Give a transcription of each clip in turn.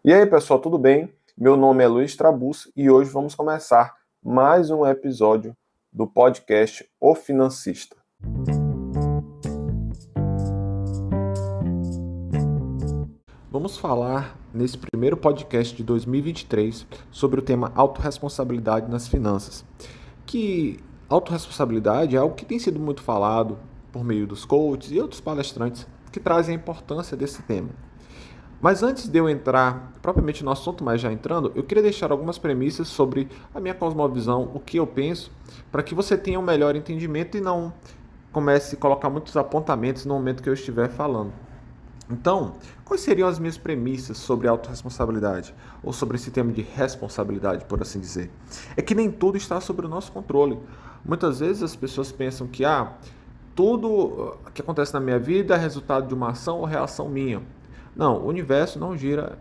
E aí, pessoal, tudo bem? Meu nome é Luiz Trabus e hoje vamos começar mais um episódio do podcast O Financista. Vamos falar nesse primeiro podcast de 2023 sobre o tema autorresponsabilidade nas finanças. Que autorresponsabilidade é algo que tem sido muito falado por meio dos coaches e outros palestrantes que trazem a importância desse tema. Mas antes de eu entrar propriamente no assunto, mas já entrando, eu queria deixar algumas premissas sobre a minha cosmovisão, o que eu penso, para que você tenha um melhor entendimento e não comece a colocar muitos apontamentos no momento que eu estiver falando. Então, quais seriam as minhas premissas sobre autorresponsabilidade? Ou sobre esse tema de responsabilidade, por assim dizer? É que nem tudo está sob o nosso controle. Muitas vezes as pessoas pensam que tudo que acontece na minha vida é resultado de uma ação ou reação minha. Não, o universo não gira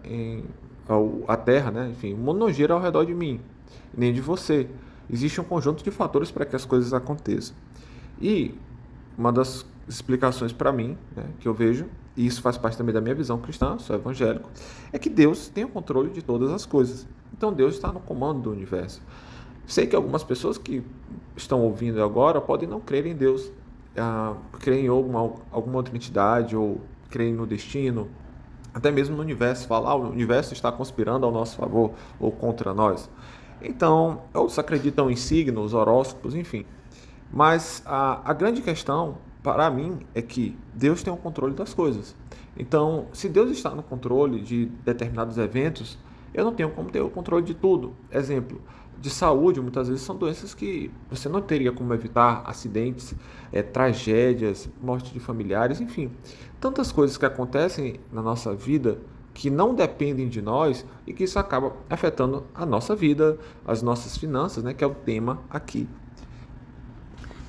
a Terra, né? Enfim, o mundo não gira ao redor de mim, nem de você. Existe um conjunto de fatores para que as coisas aconteçam. E uma das explicações para mim, né, que eu vejo, e isso faz parte também da minha visão cristã, sou evangélico, é que Deus tem o controle de todas as coisas. Então Deus está no comando do universo. Sei que algumas pessoas que estão ouvindo agora podem não crer em Deus, crer em alguma outra entidade ou crer no destino, até mesmo no universo, falar o universo está conspirando ao nosso favor ou contra nós. Então, outros acreditam em signos, horóscopos, enfim. Mas a grande questão, para mim, é que Deus tem o controle das coisas. Então, se Deus está no controle de determinados eventos, eu não tenho como ter o controle de tudo. Exemplo, de saúde, muitas vezes são doenças que você não teria como evitar, acidentes, tragédias, morte de familiares, enfim. Tantas coisas que acontecem na nossa vida que não dependem de nós e que isso acaba afetando a nossa vida, as nossas finanças, né, que é o tema aqui.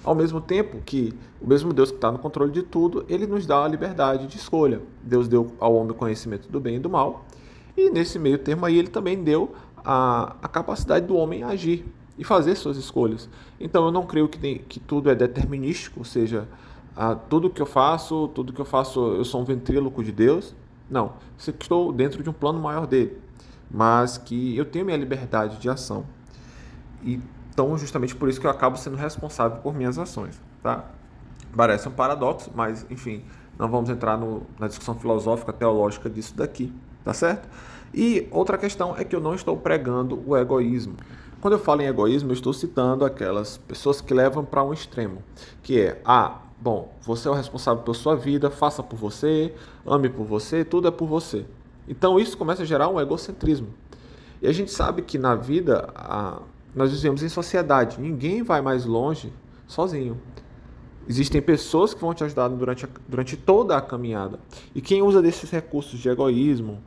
Ao mesmo tempo que o mesmo Deus que está no controle de tudo, ele nos dá a liberdade de escolha. Deus deu ao homem o conhecimento do bem e do mal, e nesse meio termo aí ele também deu a capacidade do homem agir e fazer suas escolhas. Então eu não creio que tudo é determinístico, ou seja, tudo que eu faço, eu sou um ventríloco de Deus. Não, eu estou dentro de um plano maior dele, mas que eu tenho minha liberdade de ação. Então, justamente por isso que eu acabo sendo responsável por minhas ações, tá? Parece um paradoxo, mas, enfim, não vamos entrar na discussão filosófica, teológica disso daqui, tá certo? E outra questão é que eu não estou pregando o egoísmo. Quando eu falo em egoísmo, eu estou citando aquelas pessoas que levam para um extremo, que é, bom, você é o responsável pela sua vida, faça por você, ame por você, tudo é por você. Então, isso começa a gerar um egocentrismo. E a gente sabe que na vida, nós vivemos em sociedade. Ninguém vai mais longe sozinho. Existem pessoas que vão te ajudar durante toda a caminhada. E quem usa desses recursos de egoísmo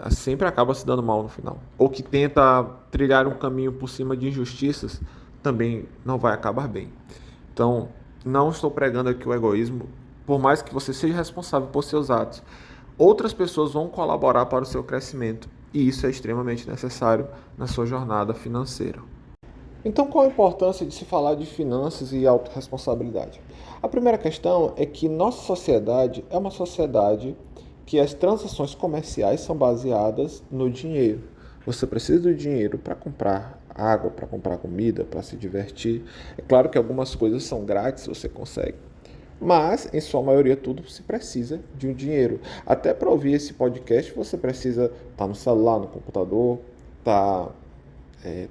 sempre acaba se dando mal no final. Ou que tenta trilhar um caminho por cima de injustiças também não vai acabar bem. Então, não estou pregando aqui o egoísmo. Por mais que você seja responsável por seus atos, outras pessoas vão colaborar para o seu crescimento. E isso é extremamente necessário na sua jornada financeira. Então, qual a importância de se falar de finanças e autorresponsabilidade? A primeira questão é que nossa sociedade é uma sociedade que as transações comerciais são baseadas no dinheiro. Você precisa do dinheiro para comprar água, para comprar comida, para se divertir. É claro que algumas coisas são grátis, você consegue. Mas, em sua maioria, tudo se precisa de um dinheiro. Até para ouvir esse podcast, você precisa estar no celular, no computador,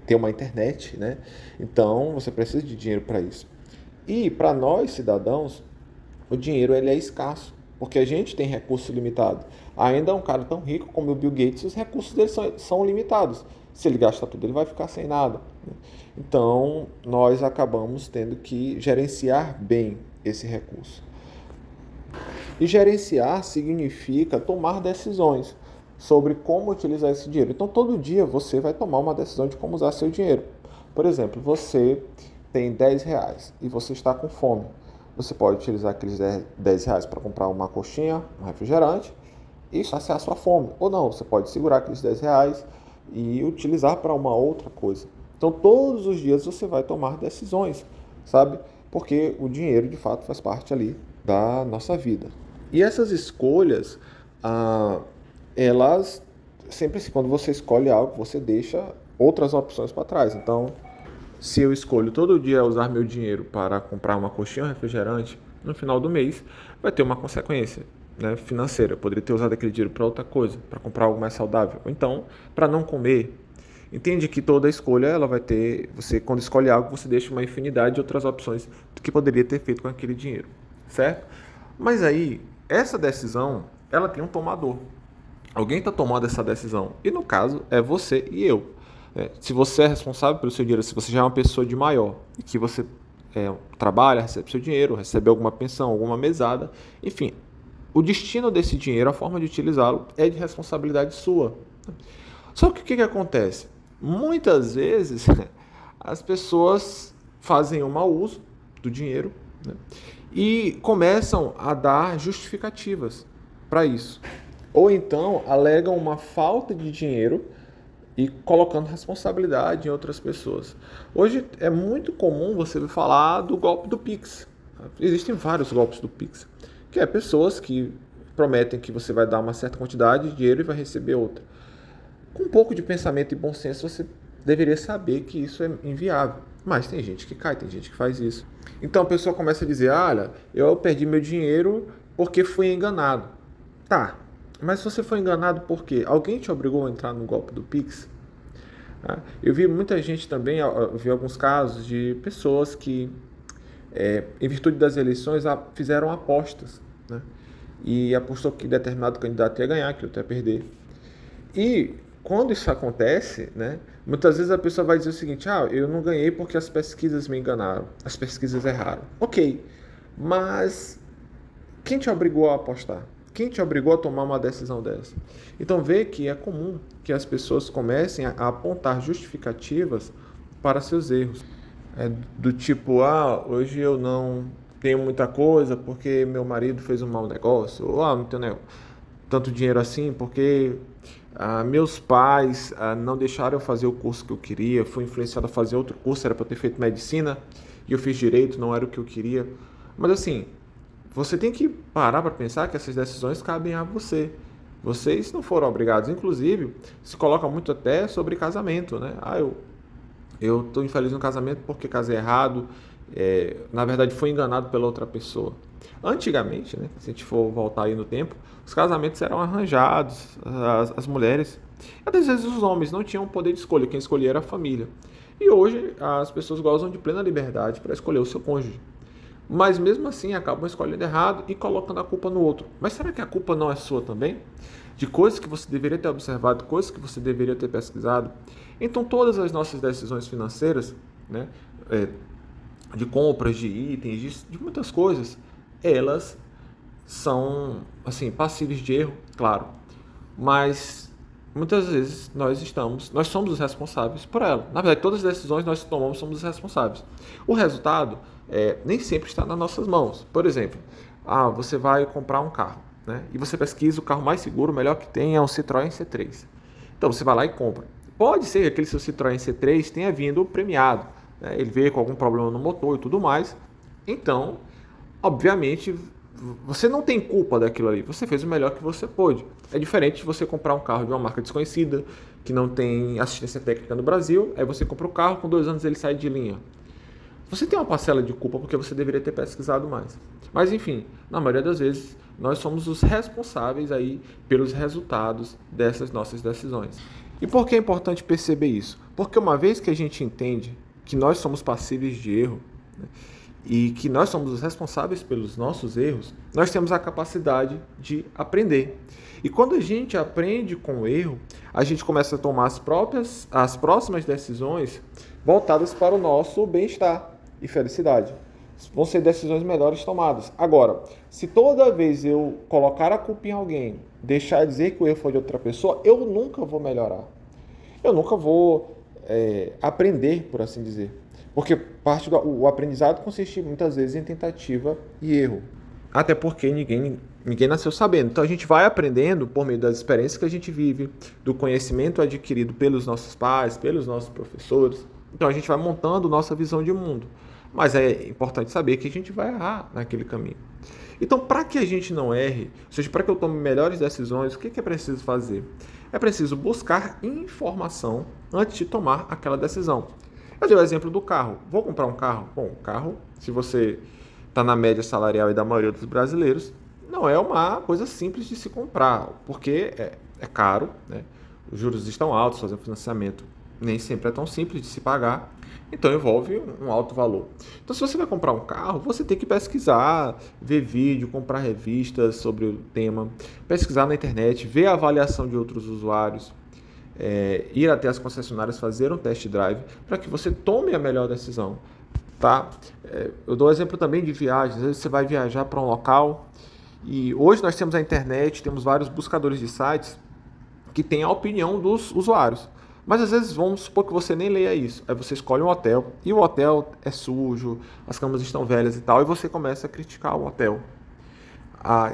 ter uma internet, né? Então você precisa de dinheiro para isso. E para nós cidadãos, o dinheiro ele é escasso, porque a gente tem recurso limitado. Ainda um cara tão rico como o Bill Gates, os recursos dele são limitados. Se ele gastar tudo, ele vai ficar sem nada. Então nós acabamos tendo que gerenciar bem esse recurso. E gerenciar significa tomar decisões sobre como utilizar esse dinheiro. Então, todo dia você vai tomar uma decisão de como usar seu dinheiro. Por exemplo, você tem R$ 10 e você está com fome. Você pode utilizar aqueles R$ 10 para comprar uma coxinha, um refrigerante e saciar sua fome. Ou não, você pode segurar aqueles R$ 10 e utilizar para uma outra coisa. Então, todos os dias você vai tomar decisões, sabe? Porque o dinheiro, de fato, faz parte ali da nossa vida. E essas escolhas, elas sempre assim, quando você escolhe algo, você deixa outras opções para trás. Então, se eu escolho todo dia usar meu dinheiro para comprar uma coxinha ou um refrigerante, no final do mês vai ter uma consequência, né, financeira. Eu poderia ter usado aquele dinheiro para outra coisa, para comprar algo mais saudável, ou então para não comer. Entende que toda escolha ela vai ter, você quando escolhe algo, você deixa uma infinidade de outras opções do que poderia ter feito com aquele dinheiro, certo? Mas aí, essa decisão, ela tem um tomador. Alguém está tomando essa decisão. E no caso, é você e eu. Se você é responsável pelo seu dinheiro, se você já é uma pessoa de maior e que você trabalha, recebe seu dinheiro, recebe alguma pensão, alguma mesada, enfim, o destino desse dinheiro, a forma de utilizá-lo, é de responsabilidade sua. Só que o que acontece? Muitas vezes as pessoas fazem um mau uso do dinheiro, né, e começam a dar justificativas para isso. Ou então alegam uma falta de dinheiro e colocando responsabilidade em outras pessoas. Hoje é muito comum você falar do golpe do Pix. Existem vários golpes do Pix, que é pessoas que prometem que você vai dar uma certa quantidade de dinheiro e vai receber outra. Com um pouco de pensamento e bom senso, você deveria saber que isso é inviável. Mas tem gente que cai, tem gente que faz isso. Então a pessoa começa a dizer, olha, eu perdi meu dinheiro porque fui enganado. Tá, mas se você foi enganado por quê? Alguém te obrigou a entrar no golpe do Pix? Eu vi muita gente também, eu vi alguns casos de pessoas que, em virtude das eleições, fizeram apostas, né? E apostou que determinado candidato ia ganhar, que outro ia perder. E quando isso acontece, né, muitas vezes a pessoa vai dizer o seguinte, eu não ganhei porque as pesquisas me enganaram, as pesquisas erraram. Ok, mas quem te obrigou a apostar? Quem te obrigou a tomar uma decisão dessa? Então vê que é comum que as pessoas comecem a apontar justificativas para seus erros. Do tipo, hoje eu não tenho muita coisa porque meu marido fez um mau negócio, ou não tenho tanto dinheiro assim porque meus pais não deixaram eu fazer o curso que eu queria, fui influenciado a fazer outro curso, era para eu ter feito medicina e eu fiz direito, não era o que eu queria. Mas assim, você tem que parar para pensar que essas decisões cabem a você. Vocês não foram obrigados. Inclusive, se coloca muito até sobre casamento, né? Eu estou infeliz no casamento porque casei errado. Na verdade, fui enganado pela outra pessoa. Antigamente, né, se a gente for voltar aí no tempo, os casamentos eram arranjados, as mulheres, às vezes os homens não tinham poder de escolha, quem escolhia era a família. E hoje as pessoas gozam de plena liberdade para escolher o seu cônjuge. Mas mesmo assim acabam escolhendo errado e colocando a culpa no outro. Mas será que a culpa não é sua também? De coisas que você deveria ter observado, coisas que você deveria ter pesquisado. Então todas as nossas decisões financeiras, né, de compras, de itens, de muitas coisas, elas são assim, passíveis de erro, claro. Mas muitas vezes nós somos os responsáveis por ela. Na verdade, todas as decisões nós tomamos somos os responsáveis. O resultado nem sempre está nas nossas mãos. Por exemplo, você vai comprar um carro, né? E você pesquisa o carro mais seguro, o melhor que tem é um Citroën C3. Então você vai lá e compra. Pode ser que aquele seu Citroën C3 tenha vindo premiado, né? Ele veio com algum problema no motor e tudo mais. Então, obviamente, você não tem culpa daquilo ali. Você fez o melhor que você pôde. É diferente de você comprar um carro de uma marca desconhecida, que não tem assistência técnica no Brasil, aí você compra o carro, com 2 anos ele sai de linha. Você tem uma parcela de culpa porque você deveria ter pesquisado mais. Mas enfim, na maioria das vezes, nós somos os responsáveis aí pelos resultados dessas nossas decisões. E por que é importante perceber isso? Porque uma vez que a gente entende que nós somos passíveis de erro, né, e que nós somos os responsáveis pelos nossos erros, nós temos a capacidade de aprender. E quando a gente aprende com o erro, a gente começa a tomar as próximas decisões voltadas para o nosso bem-estar e felicidade. Vão ser decisões melhores tomadas. Agora, se toda vez eu colocar a culpa em alguém, deixar de dizer que o erro foi de outra pessoa, eu nunca vou melhorar. Eu nunca vou aprender, por assim dizer. Porque o aprendizado consiste muitas vezes em tentativa e erro. Até porque ninguém nasceu sabendo. Então a gente vai aprendendo por meio das experiências que a gente vive, do conhecimento adquirido pelos nossos pais, pelos nossos professores. Então a gente vai montando nossa visão de mundo. Mas é importante saber que a gente vai errar naquele caminho. Então, para que a gente não erre, ou seja, para que eu tome melhores decisões, o que é preciso fazer? é preciso buscar informação antes de tomar aquela decisão. Eu dei o exemplo do carro. Vou comprar um carro? Bom, o carro, se você está na média salarial e da maioria dos brasileiros, não é uma coisa simples de se comprar, porque é caro, né? Os juros estão altos, fazer um financiamento nem sempre é tão simples de se pagar, então envolve um alto valor. Então, se você vai comprar um carro, você tem que pesquisar, ver vídeo, comprar revistas sobre o tema, pesquisar na internet, ver a avaliação de outros usuários, ir até as concessionárias, fazer um test drive para que você tome a melhor decisão. Tá? Eu dou exemplo também de viagens. Às vezes você vai viajar para um local e hoje nós temos a internet, temos vários buscadores de sites que têm a opinião dos usuários. Mas às vezes vamos supor que você nem leia isso. Aí você escolhe um hotel e o hotel é sujo, as camas estão velhas e tal, e você começa a criticar o hotel,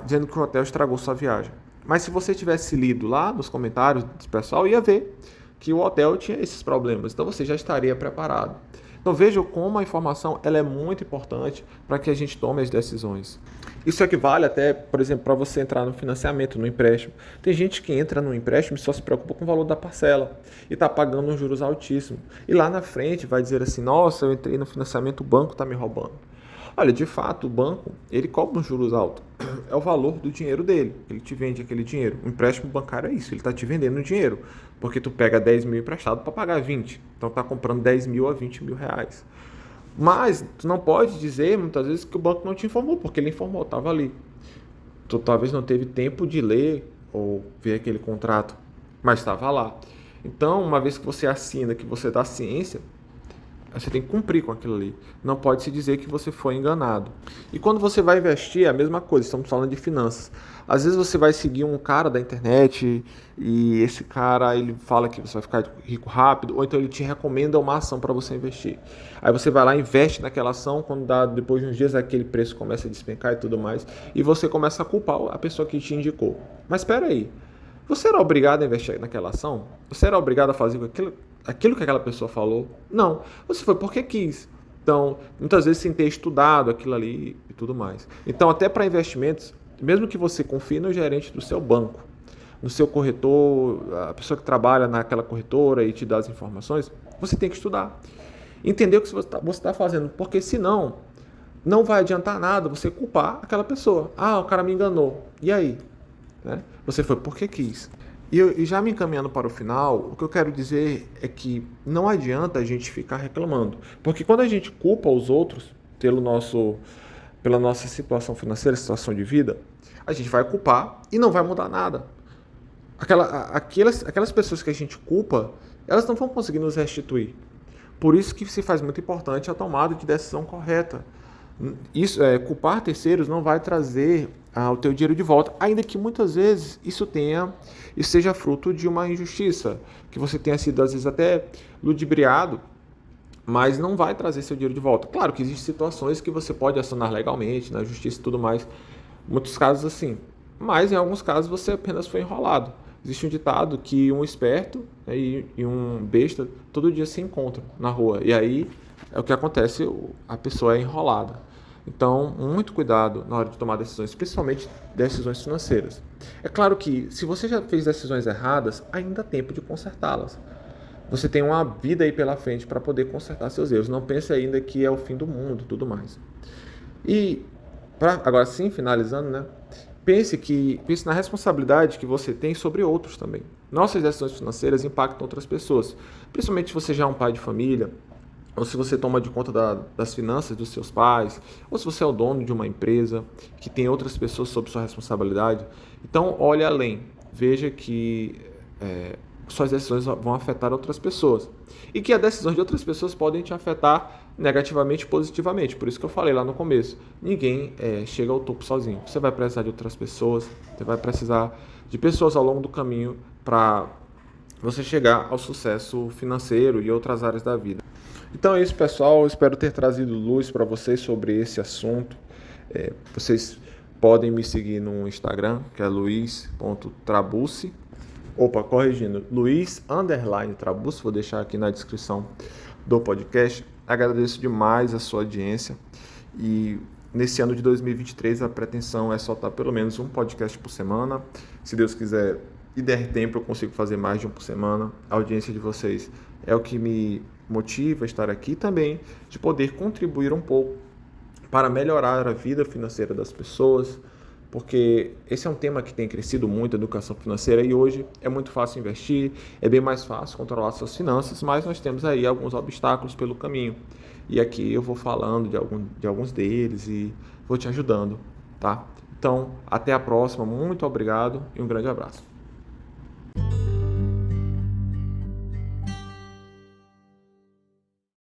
dizendo que o hotel estragou sua viagem. Mas se você tivesse lido lá nos comentários do pessoal, ia ver que o hotel tinha esses problemas. Então você já estaria preparado. Então veja como a informação ela é muito importante para que a gente tome as decisões. Isso equivale até, por exemplo, para você entrar no financiamento, no empréstimo. Tem gente que entra no empréstimo e só se preocupa com o valor da parcela e está pagando uns juros altíssimos. E lá na frente vai dizer assim, nossa, eu entrei no financiamento, o banco está me roubando. Olha, de fato, o banco, ele cobra uns juros altos. É o valor do dinheiro dele. Ele te vende aquele dinheiro. O empréstimo bancário é isso, ele está te vendendo dinheiro. Porque tu pega 10 mil emprestado para pagar 20. Então está comprando 10 mil a 20 mil reais. Mas tu não pode dizer, muitas vezes, que o banco não te informou, porque ele informou, estava ali. Tu talvez não teve tempo de ler ou ver aquele contrato, mas estava lá. Então, uma vez que você assina, que você dá ciência, você tem que cumprir com aquilo ali. Não pode se dizer que você foi enganado. E quando você vai investir, é a mesma coisa. Estamos falando de finanças. Às vezes você vai seguir um cara da internet e esse cara ele fala que você vai ficar rico rápido, ou então ele te recomenda uma ação para você investir. Aí você vai lá, investe naquela ação, quando depois de uns dias aquele preço começa a despencar e tudo mais, e você começa a culpar a pessoa que te indicou. Mas espera aí. Você era obrigado a investir naquela ação? Você era obrigado a fazer aquilo que aquela pessoa falou? Não. Você foi porque quis. Então, muitas vezes sem ter estudado aquilo ali e tudo mais. Então, até para investimentos, mesmo que você confie no gerente do seu banco, no seu corretor, a pessoa que trabalha naquela corretora e te dá as informações, você tem que estudar. Entender o que você está fazendo, porque senão não vai adiantar nada você culpar aquela pessoa. Ah, o cara me enganou. E aí? Né? Você foi porque quis. E já me encaminhando para o final, o que eu quero dizer é que não adianta a gente ficar reclamando. Porque quando a gente culpa os outros pela nossa situação financeira, situação de vida, a gente vai culpar e não vai mudar nada. Aquelas pessoas que a gente culpa, elas não vão conseguir nos restituir. Por isso que se faz muito importante a tomada de decisão correta. Culpar terceiros não vai trazer o teu dinheiro de volta, ainda que muitas vezes isso seja fruto de uma injustiça, que você tenha sido às vezes até ludibriado, mas não vai trazer seu dinheiro de volta. Claro que existem situações que você pode acionar legalmente, na justiça e tudo mais, muitos casos assim, mas em alguns casos você apenas foi enrolado. Existe um ditado que um esperto, né, e um besta todo dia se encontram na rua, e aí é o que acontece, a pessoa é enrolada. Então, muito cuidado na hora de tomar decisões, principalmente decisões financeiras. É claro que, se você já fez decisões erradas, ainda há tempo de consertá-las. Você tem uma vida aí pela frente para poder consertar seus erros. Não pense ainda que é o fim do mundo, tudo mais. E, agora sim, finalizando, né? Pense na responsabilidade que você tem sobre outros também. Nossas decisões financeiras impactam outras pessoas, principalmente se você já é um pai de família, ou se você toma de conta das finanças dos seus pais, ou se você é o dono de uma empresa que tem outras pessoas sob sua responsabilidade. Então, olhe além. Veja que suas decisões vão afetar outras pessoas. E que as decisões de outras pessoas podem te afetar negativamente e positivamente. Por isso que eu falei lá no começo. Ninguém chega ao topo sozinho. Você vai precisar de outras pessoas, você vai precisar de pessoas ao longo do caminho para você chegar ao sucesso financeiro e outras áreas da vida. Então é isso, pessoal. Eu espero ter trazido luz para vocês sobre esse assunto. Vocês podem me seguir no Instagram, que é luiz.trabucci. Corrigindo, Luiz_Trabucci. Vou deixar aqui na descrição do podcast. Agradeço demais a sua audiência. E nesse ano de 2023 a pretensão é soltar pelo menos um podcast por semana. Se Deus quiser, e der tempo eu consigo fazer mais de um por semana. A audiência de vocês é o que me motiva a estar aqui também, de poder contribuir um pouco para melhorar a vida financeira das pessoas, porque esse é um tema que tem crescido muito, a educação financeira, e hoje é muito fácil investir, é bem mais fácil controlar suas finanças, mas nós temos aí alguns obstáculos pelo caminho. E aqui eu vou falando de alguns deles e vou te ajudando, tá? Então, até a próxima, muito obrigado e um grande abraço.